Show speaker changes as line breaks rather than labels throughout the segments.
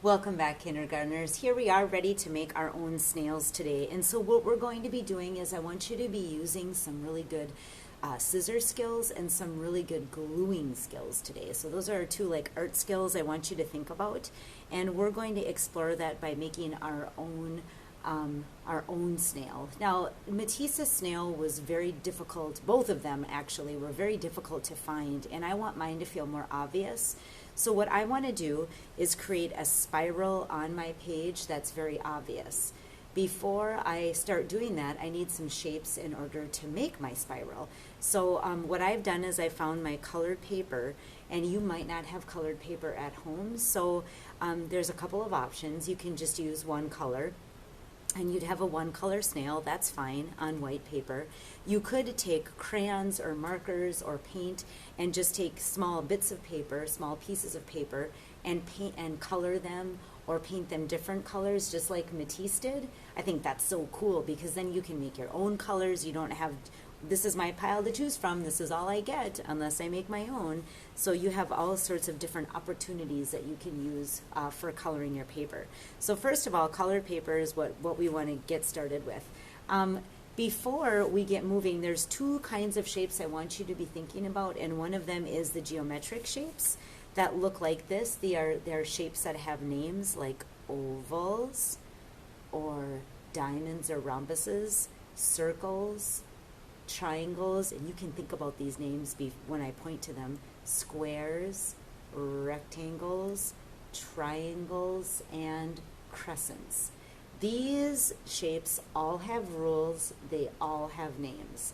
Welcome back, kindergartners. Here we are ready to make our own snails today. And so what we're going to be doing is I want you to be using some really good scissor skills and some really good gluing skills today. So those are two art skills I want you to think about. And we're going to explore that by making our own snail. Now, Matisse's snail was very difficult. Both of them actually were very difficult to find, and I want mine to feel more obvious. So what I want to do is create a spiral on my page that's very obvious. Before I start doing that, I need some shapes in order to make my spiral. So what I've done is I found my colored paper, and you might not have colored paper at home, so there's a couple of options. You can just use one color, and you'd have a one-color snail, that's fine, on white paper. You could take crayons or markers or paint and just take small bits of paper, small pieces of paper, and paint and color them or paint them different colors just like Matisse did. I think that's so cool because then you can make your own colors. You don't have, this is my pile to choose from, this is all I get unless I make my own. So you have all sorts of different opportunities that you can use for coloring your paper. So first of all, colored paper is what we want to get started with. Before we get moving, there's two kinds of shapes I want you to be thinking about, and one of them is the geometric shapes that look like this. They're shapes that have names like ovals or diamonds or rhombuses, circles, triangles, and you can think about these names when I point to them: squares, rectangles, triangles, and crescents. These shapes all have rules, they all have names.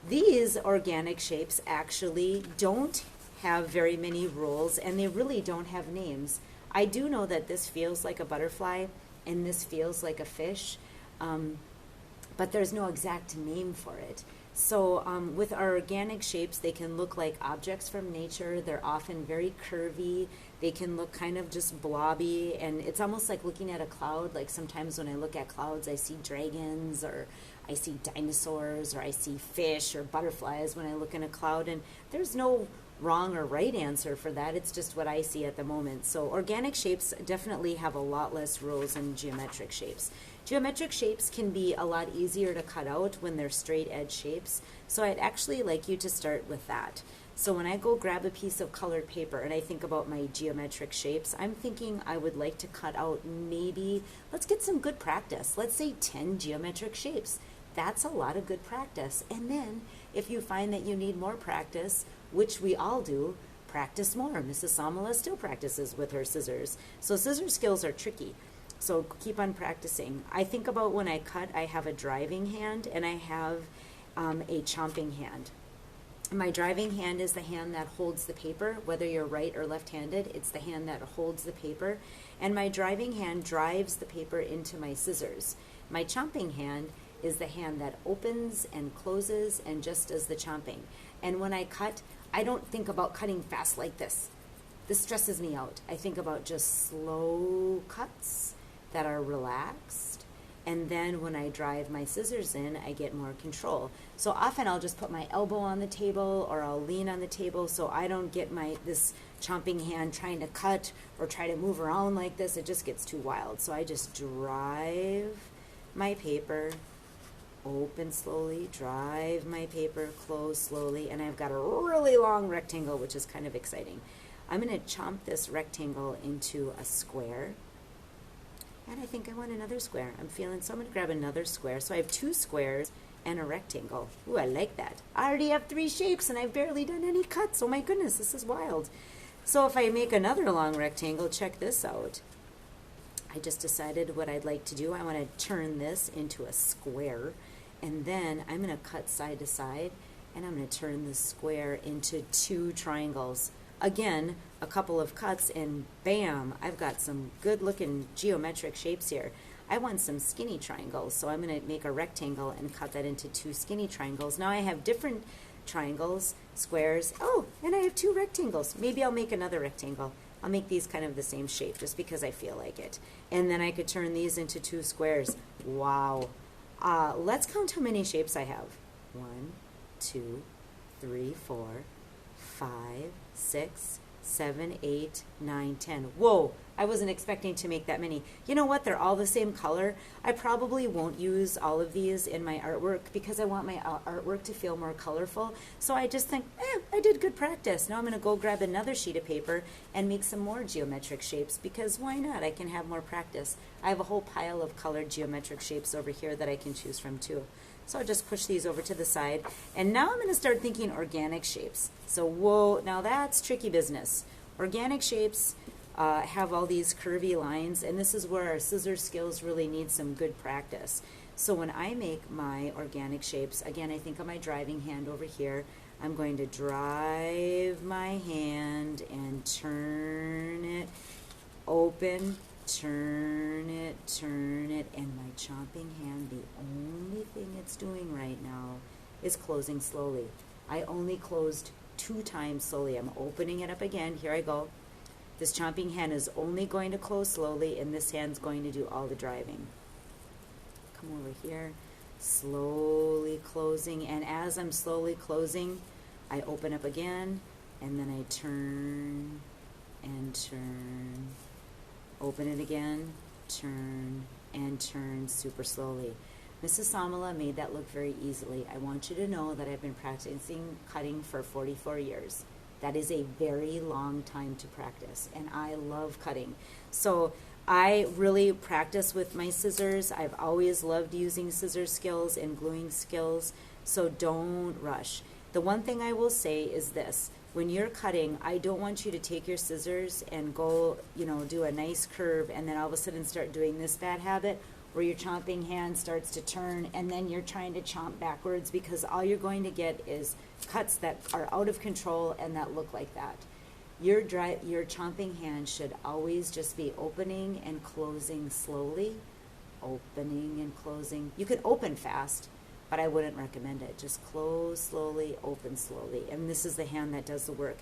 These organic shapes actually don't have very many rules, and they really don't have names. I do know that this feels like a butterfly and this feels like a fish, but there's no exact name for it. So with our organic shapes, they can look like objects from nature. They're often very curvy. They can look kind of just blobby, and it's almost like looking at a cloud. Like sometimes when I look at clouds, I see dragons, or I see dinosaurs, or I see fish or butterflies when I look in a cloud, and there's no wrong or right answer for that. It's just what I see at the moment. So organic shapes definitely have a lot less rules than geometric shapes. Geometric shapes can be a lot easier to cut out when they're straight edge shapes. So I'd actually like you to start with that. So when I go grab a piece of colored paper and I think about my geometric shapes, I'm thinking I would like to cut out maybe, let's get some good practice. Let's say 10 geometric shapes. That's a lot of good practice. And then if you find that you need more practice, which we all do, practice more. Mrs. Samala still practices with her scissors. So scissor skills are tricky. So keep on practicing. I think about when I cut, I have a driving hand and I have a chomping hand. My driving hand is the hand that holds the paper, whether you're right or left-handed, it's the hand that holds the paper. And my driving hand drives the paper into my scissors. My chomping hand is the hand that opens and closes and just does the chomping. And when I cut, I don't think about cutting fast like this. This stresses me out. I think about just slow cuts that are relaxed. And then when I drive my scissors in, I get more control. So often I'll just put my elbow on the table or I'll lean on the table so I don't get this chomping hand trying to cut or try to move around like this. It just gets too wild. So I just drive my paper, open slowly, drive my paper, close slowly, and I've got a really long rectangle, which is kind of exciting. I'm going to chomp this rectangle into a square. And I think I want another square. I'm going to grab another square. So I have two squares and a rectangle. Ooh, I like that. I already have 3 shapes and I've barely done any cuts. Oh my goodness, this is wild. So if I make another long rectangle, check this out. I just decided what I'd like to do. I want to turn this into a square, and then I'm going to cut side to side, and I'm going to turn the square into 2 triangles. Again, a couple of cuts, and bam, I've got some good looking geometric shapes here. I want some skinny triangles, so I'm going to make a rectangle and cut that into 2 skinny triangles. Now I have different triangles, squares. Oh, and I have 2 rectangles. Maybe I'll make another rectangle. I'll make these kind of the same shape just because I feel like it. And then I could turn these into 2 squares. Wow. Let's count how many shapes I have. 1, 2, 3, 4, 5, 6, 7, 8, 9, 10. Whoa, I wasn't expecting to make that many. You know what? They're all the same color. I probably won't use all of these in my artwork because I want my artwork to feel more colorful. So I just think, I did good practice. Now I'm going to go grab another sheet of paper and make some more geometric shapes because why not? I can have more practice. I have a whole pile of colored geometric shapes over here that I can choose from too. So I'll just push these over to the side. And now I'm going to start thinking organic shapes. So whoa, now that's tricky business. Organic shapes have all these curvy lines, and this is where our scissor skills really need some good practice. So when I make my organic shapes, again, I think of my driving hand over here. I'm going to drive my hand and turn it, open, turn it, and my chomping hand, the only thing it's doing right now is closing slowly. I only closed 2 times slowly. I'm opening it up again. Here I go. This chomping hand is only going to close slowly, and this hand's going to do all the driving. Come over here, slowly closing, and as I'm slowly closing, I open up again, and then I turn and turn. Open it again, turn, and turn super slowly. Mrs. Samala made that look very easily. I want you to know that I've been practicing cutting for 44 years. That is a very long time to practice, and I love cutting. So I really practice with my scissors. I've always loved using scissor skills and gluing skills, so don't rush. The one thing I will say is this. When you're cutting, I don't want you to take your scissors and go, do a nice curve and then all of a sudden start doing this bad habit where your chomping hand starts to turn and then you're trying to chomp backwards, because all you're going to get is cuts that are out of control and that look like that. Your chomping hand should always just be opening and closing slowly, opening and closing. You can open fast, but I wouldn't recommend it. Just close slowly, open slowly. And this is the hand that does the work.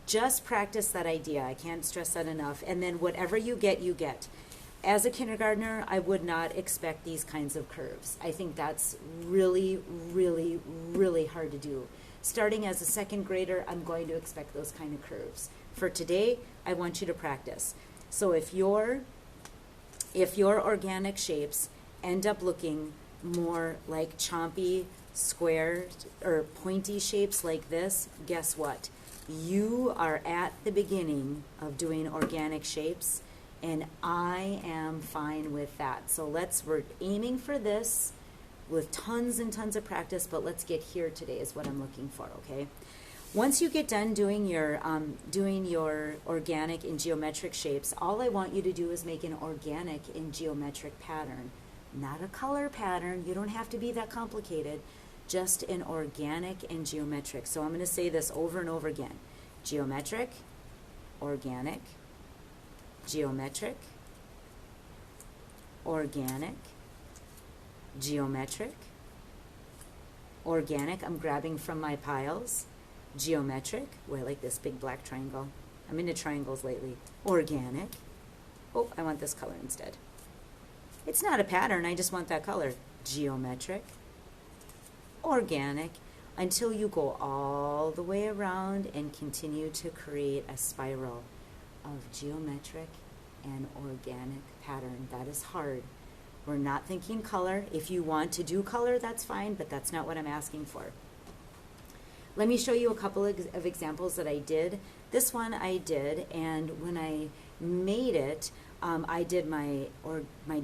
Just practice that idea. I can't stress that enough. And then whatever you get, you get. As a kindergartner, I would not expect these kinds of curves. I think that's really, really, really hard to do. Starting as a second grader, I'm going to expect those kind of curves. For today, I want you to practice. So if your organic shapes end up looking more like chompy, square, or pointy shapes like this, guess what? You are at the beginning of doing organic shapes, and I am fine with that. So we're aiming for this with tons and tons of practice, but let's get here today is what I'm looking for, okay? Once you get done doing your organic and geometric shapes, all I want you to do is make an organic and geometric pattern. Not a color pattern. You don't have to be that complicated. Just an organic and geometric. So I'm going to say this over and over again. Geometric, organic, geometric, organic, geometric, organic. I'm grabbing from my piles. Geometric. Oh, I like this big black triangle. I'm into triangles lately. Organic. Oh, I want this color instead. It's not a pattern, I just want that color. Geometric, organic, until you go all the way around and continue to create a spiral of geometric and organic pattern. That is hard. We're not thinking color. If you want to do color, that's fine, but that's not what I'm asking for. Let me show you a couple of examples that I did. This one I did, and when I made it, I did my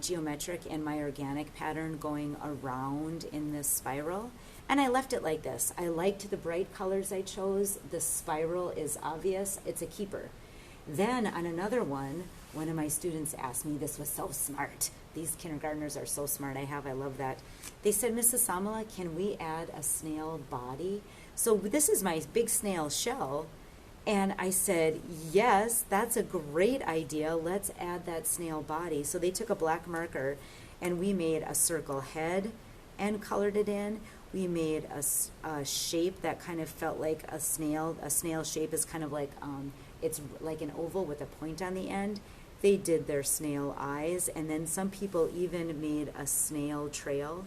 geometric and my organic pattern going around in this spiral, and I left it like this. I liked the bright colors I chose. The spiral is obvious. It's a keeper. Then on another one of my students asked me, this was so smart. These kindergartners are so smart. I love that. They said, Mrs. Samala, can we add a snail body? So this is my big snail shell. And I said, yes, that's a great idea. Let's add that snail body. So they took a black marker and we made a circle head and colored it in. We made a shape that kind of felt like a snail. A snail shape is kind of like, it's like an oval with a point on the end. They did their snail eyes, and then some people even made a snail trail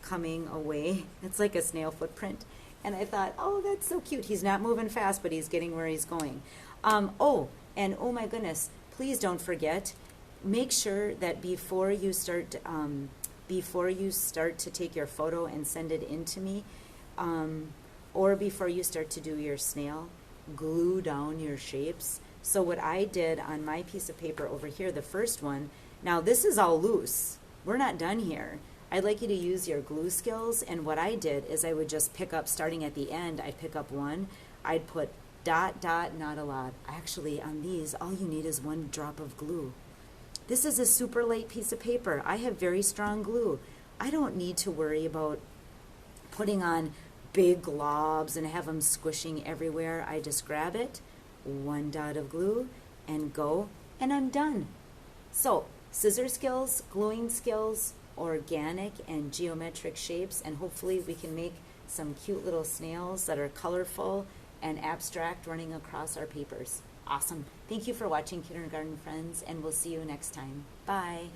coming away. It's like a snail footprint. And I thought, oh, that's so cute. He's not moving fast, but he's getting where he's going. And oh my goodness, please don't forget, make sure that before you start to take your photo and send it in to me, or before you start to do your snail, glue down your shapes. So what I did on my piece of paper over here, the first one, now this is all loose. We're not done here. I'd like you to use your glue skills, and what I did is I would just pick up, starting at the end, I'd pick up one, I'd put dot, dot, not a lot. Actually, on these, all you need is one drop of glue. This is a super light piece of paper. I have very strong glue. I don't need to worry about putting on big globs and have them squishing everywhere. I just grab it, one dot of glue, and go, and I'm done. So, scissor skills, gluing skills, organic and geometric shapes, and hopefully we can make some cute little snails that are colorful and abstract running across our papers. Awesome. Thank you for watching, kindergarten friends, and we'll see you next time. Bye.